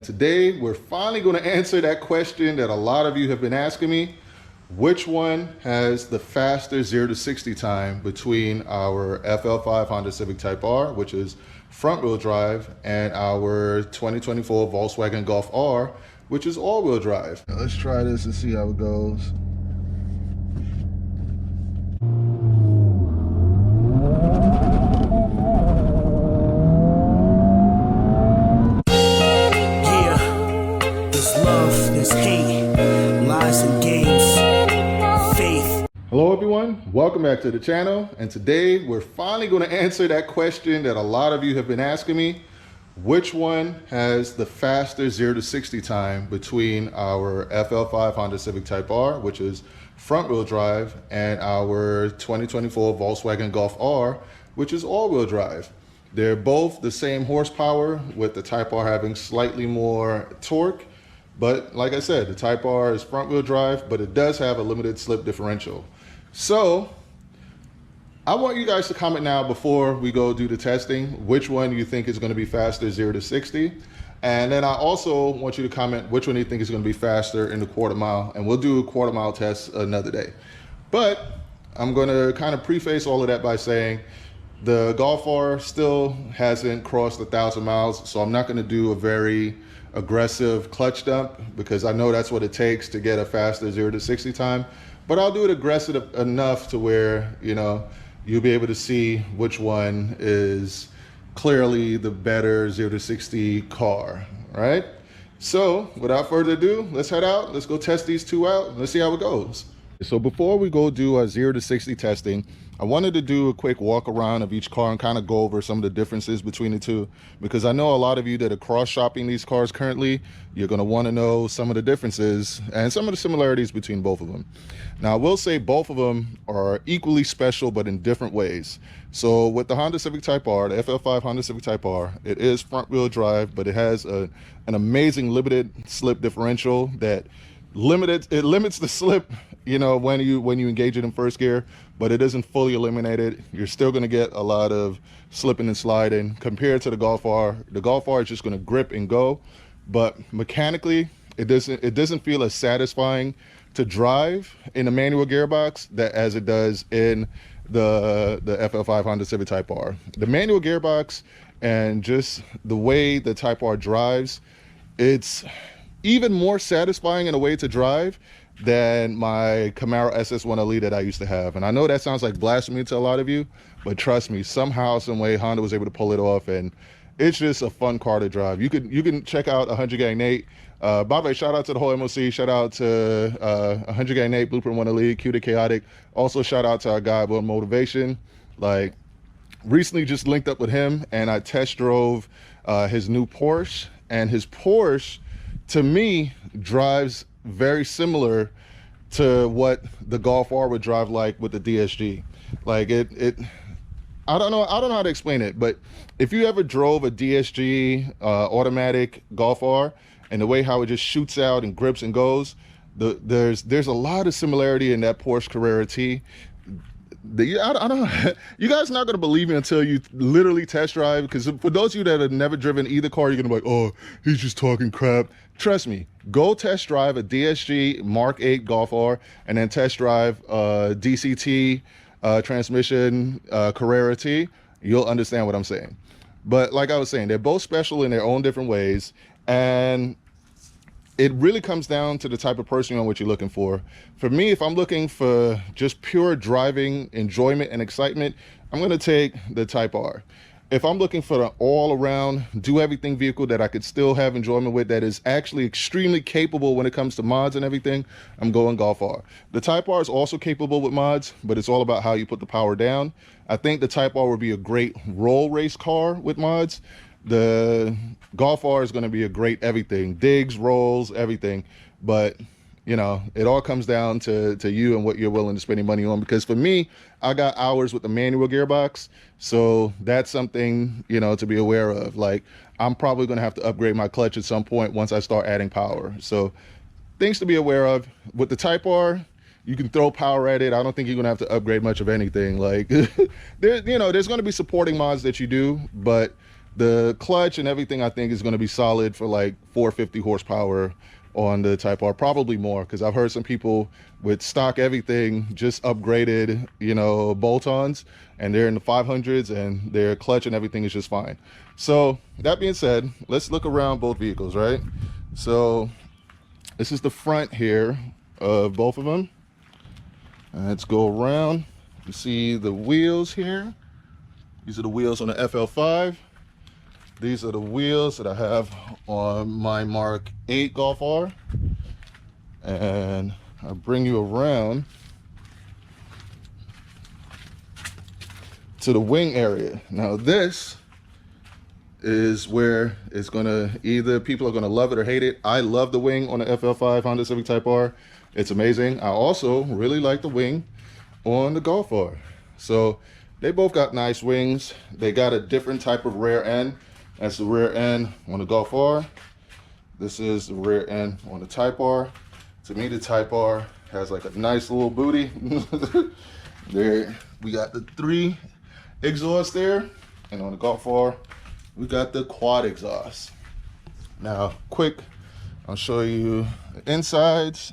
Today, we're finally going to answer that question that a lot of you have been asking me. Which one has the faster 0 to 60 time between our FL5 Honda Civic Type R, which is front-wheel drive, and our 2024 Volkswagen Golf R, which is all-wheel drive? Now, let's try this and see how it goes. Hello everyone, welcome back to the channel, and today we're finally going to answer that question that a lot of you have been asking me. Which one has the faster 0 to 60 time between our FL5 Honda Civic Type R, which is front-wheel drive, and our 2024 Volkswagen Golf R, which is all-wheel drive? They're both the same horsepower, with the Type R having slightly more torque. But like I said, the Type R is front-wheel drive, but it does have a limited slip differential. So I want you guys to comment now before we go do the testing, which one you think is going to be faster 0 to 60. And then I also want you to comment which one you think is going to be faster in the quarter mile. And we'll do a quarter mile test another day. But I'm going to kind of preface all of that by saying the Golf R still hasn't crossed 1,000 miles. So I'm not going to do a very aggressive clutch dump because I know that's what it takes to get a faster 0 to 60 time. But I'll do it aggressive enough to where, you'll be able to see which one is clearly the better 0 to 60 car, right? So without further ado, let's head out. Let's go test these two out. Let's see how it goes. So before we go do our 0 to 60 testing, I wanted to do a quick walk around of each car and kind of go over some of the differences between the two, because I know a lot of you that are cross shopping these cars currently, you're going to want to know some of the differences and some of the similarities between both of them. Now, I will say both of them are equally special, but in different ways. So with the Honda Civic Type R, the FL5 Honda Civic Type R, it is front wheel drive, but it has an amazing limited slip differential that limits the slip, when you engage it in first gear, but it isn't fully eliminated. You're still going to get a lot of slipping and sliding compared to the Golf R. The Golf R is just going to grip and go, but mechanically it doesn't feel as satisfying to drive in a manual gearbox as it does in the FL5 Honda Civic Type R. The manual gearbox and just the way the Type R drives, it's even more satisfying in a way to drive than my Camaro SS1LE that I used to have. And I know that sounds like blasphemy to a lot of you, but trust me, somehow, some way, Honda was able to pull it off, and it's just a fun car to drive. You can check out 100 Gang Nate. By the way, shout out to the whole MOC. Shout out to 100 Gang Nate, Blueprint 1 Elite, Q to Chaotic. Also, shout out to our guy, Will Motivation. Like, recently just linked up with him, and I test drove his new Porsche, and his Porsche, to me, drives very similar to what the Golf R would drive like with the DSG. Like I don't know how to explain it, but if you ever drove a DSG automatic Golf R and the way how it just shoots out and grips and goes, there's a lot of similarity in that Porsche Carrera T. I don't know. You guys are not going to believe me until you literally test drive, because for those of you that have never driven either car, you're going to be like, oh, he's just talking crap. Trust me, go test drive a DSG Mark 8 Golf R and then test drive DCT transmission Carrera T. You'll understand what I'm saying. But like I was saying, they're both special in their own different ways, and it really comes down to the type of person and what you're looking for. For me, if I'm looking for just pure driving enjoyment and excitement, I'm going to take the Type R. If I'm looking for an all-around, do-everything vehicle that I could still have enjoyment with, that is actually extremely capable when it comes to mods and everything, I'm going Golf R. The Type R is also capable with mods, but it's all about how you put the power down. I think the Type R would be a great roll race car with mods. The Golf R is going to be a great everything, digs, rolls, everything. But it all comes down to you and what you're willing to spend your money on. Because for me, I got hours with the manual gearbox, so that's something to be aware of. Like, I'm probably going to have to upgrade my clutch at some point once I start adding power. So things to be aware of. With the Type R, you can throw power at it. I don't think you're going to have to upgrade much of anything. Like, there's going to be supporting mods that you do, but The clutch and everything I think is going to be solid for like 450 horsepower on the Type R, probably more, because I've heard some people with stock everything just upgraded, you know, bolt-ons, and they're in the 500s and their clutch and everything is just fine. So that being said, let's look around both vehicles, right? So this is the front here of both of them. Let's go around. You see the wheels here. These are the wheels on the FL5. These are the wheels that I have on my Mark 8 Golf R. And I'll bring you around to the wing area. Now this is where it's gonna, either people are gonna love it or hate it. I love the wing on the FL5 Honda Civic Type R. It's amazing. I also really like the wing on the Golf R. So they both got nice wings. They got a different type of rear end. That's the rear end on the Golf R. This is the rear end on the Type R. To me, the Type R has like a nice little booty. There, we got the 3 exhausts there. And on the Golf R, we got the quad exhaust. Now, quick, I'll show you the insides.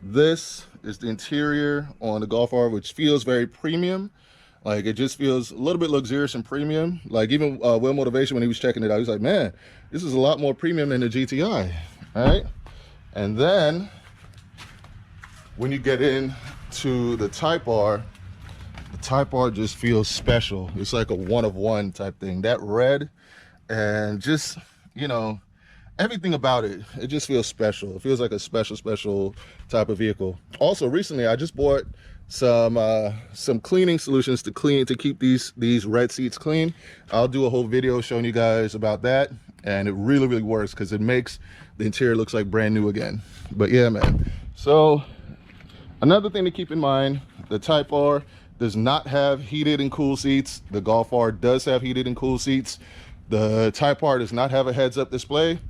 This is the interior on the Golf R, which feels very premium. Like, it just feels a little bit luxurious and premium. Like, even Will Motivation, when he was checking it out, he was like, man, this is a lot more premium than the GTI, all right? And then when you get into the Type R just feels special. It's like a one-of-one type thing. That red and just, you know, everything about it, it just feels special. It feels like a special type of vehicle. Also, recently I just bought some cleaning solutions to keep these red seats clean. I'll do a whole video showing you guys about that, and it really works because it makes the interior looks like brand new again. But yeah, man. So another thing to keep in mind, the Type R does not have heated and cool seats. The Golf R does have heated and cool seats. The Type R does not have a heads-up display.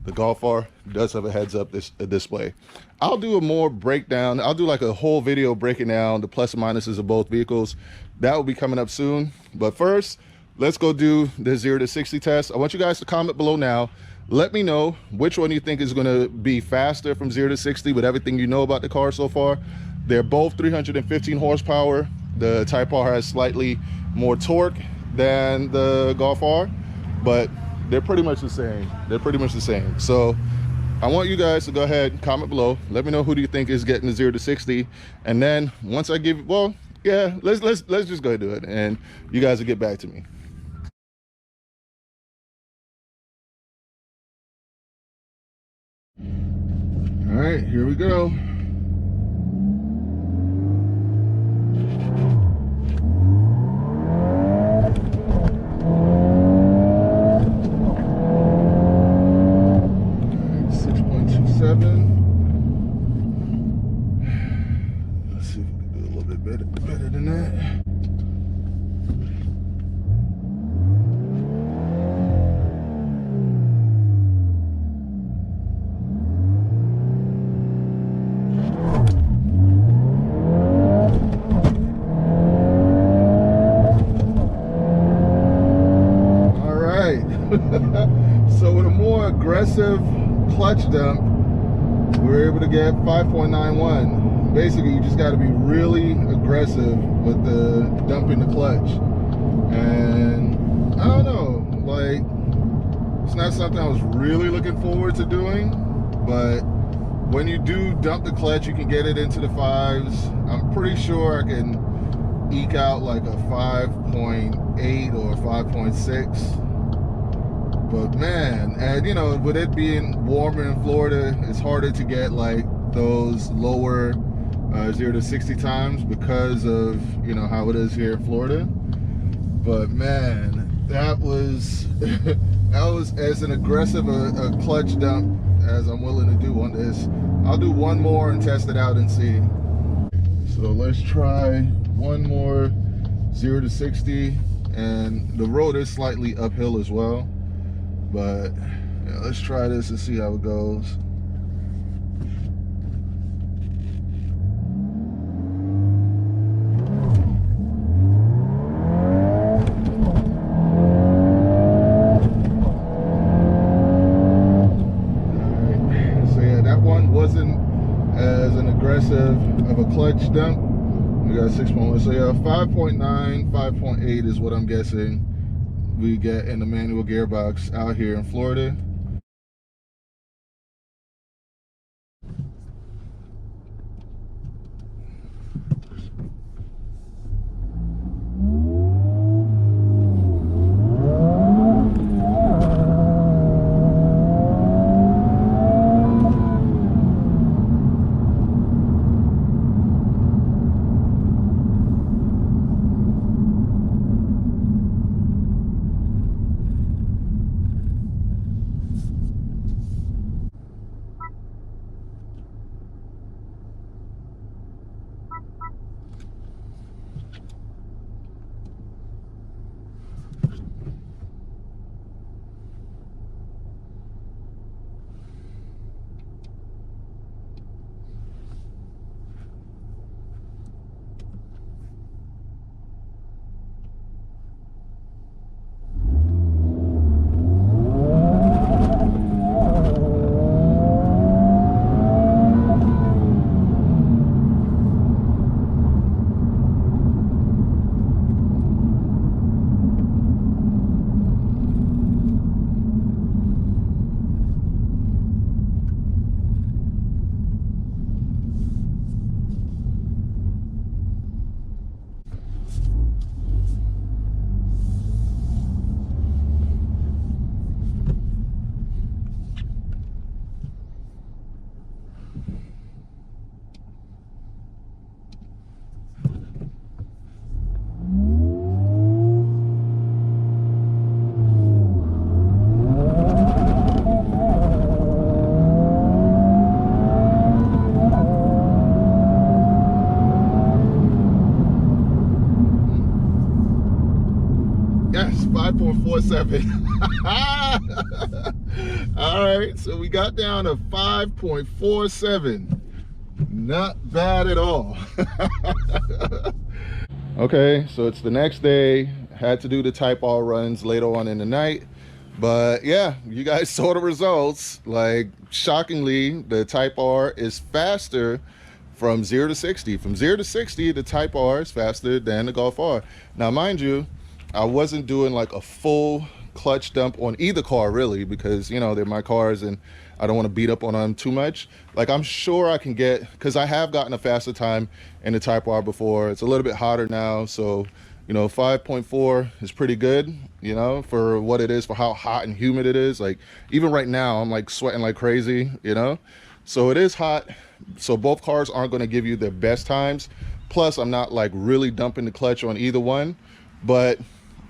The Golf R does have a heads-up display. I'll do a more breakdown. I'll do like a whole video breaking down the plus and minuses of both vehicles. That will be coming up soon. But first, let's go do the 0 to 60 test. I want you guys to comment below now. Let me know which one you think is going to be faster from 0 to 60 with everything you know about the car so far. They're both 315 horsepower. The Type R has slightly more torque than the Golf R, but they're pretty much the same. They're pretty much the same. So I want you guys to go ahead and comment below. Let me know who do you think is getting the 0 to 60. And then once I give, well, yeah, let's just go ahead and do it, and you guys will get back to me. All right, here we go. Let's see if we can do a little bit better than that. All right. So with a more aggressive clutch dump, we're able to get 5.91. Basically, you just got to be really aggressive with the dumping the clutch. And I don't know, like, it's not something I was really looking forward to doing, but when you do dump the clutch, you can get it into the 5s. I'm pretty sure I can eke out like a 5.8 or 5.6. But man, and you know, with it being warmer in Florida, it's harder to get like those lower 0 to 60 times because of, you know, how it is here in Florida. But man, that was that was as an aggressive a clutch dump as I'm willing to do on this. I'll do one more and test it out and see. So let's try one more 0 to 60, and the road is slightly uphill as well. But yeah, let's try this and see how it goes. aggressive of a clutch dump. We got 6.1, so yeah, 5.9, 5.8 is what I'm guessing we get in the manual gearbox out here in Florida. Yes, 5.47. All right, so we got down to 5.47. Not bad at all. Okay, so it's the next day. Had to do the Type R runs later on in the night. But yeah, you guys saw the results. Like, shockingly, the Type R is faster from 0 to 60. From 0 to 60, the Type R is faster than the Golf R. Now, mind you, I wasn't doing like a full clutch dump on either car really, because you know they're my cars and I don't want to beat up on them too much. Like, I'm sure I can get, because I have gotten a faster time in the Type R before. It's a little bit hotter now, so you know 5.4 is pretty good, you know, for what it is, for how hot and humid it is. Like, even right now I'm like sweating like crazy, you know, so it is hot. So both cars aren't going to give you their best times, plus I'm not like really dumping the clutch on either one. But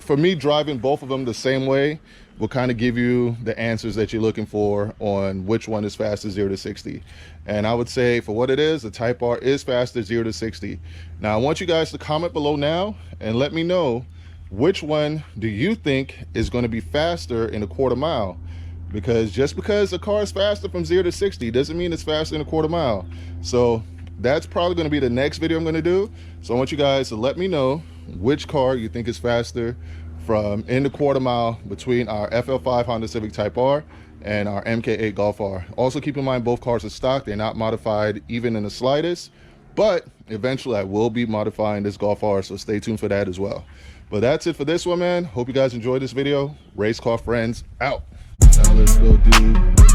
for me, driving both of them the same way will kind of give you the answers that you're looking for on which one is faster 0 to 60. And I would say, for what it is, the Type R is faster 0 to 60. Now I want you guys to comment below now and let me know, which one do you think is going to be faster in a quarter mile? Because just because a car is faster from 0 to 60 doesn't mean it's faster in a quarter mile. So that's probably going to be the next video I'm going to do. So I want you guys to let me know which car you think is faster from in the quarter mile between our FL5 Honda Civic Type R and our MK8 Golf R. Also keep in mind, both cars are stock. They're not modified even in the slightest, but eventually I will be modifying this Golf R, so stay tuned for that as well. But that's it for this one, man. Hope you guys enjoyed this video. Race car friends out. Now let's go do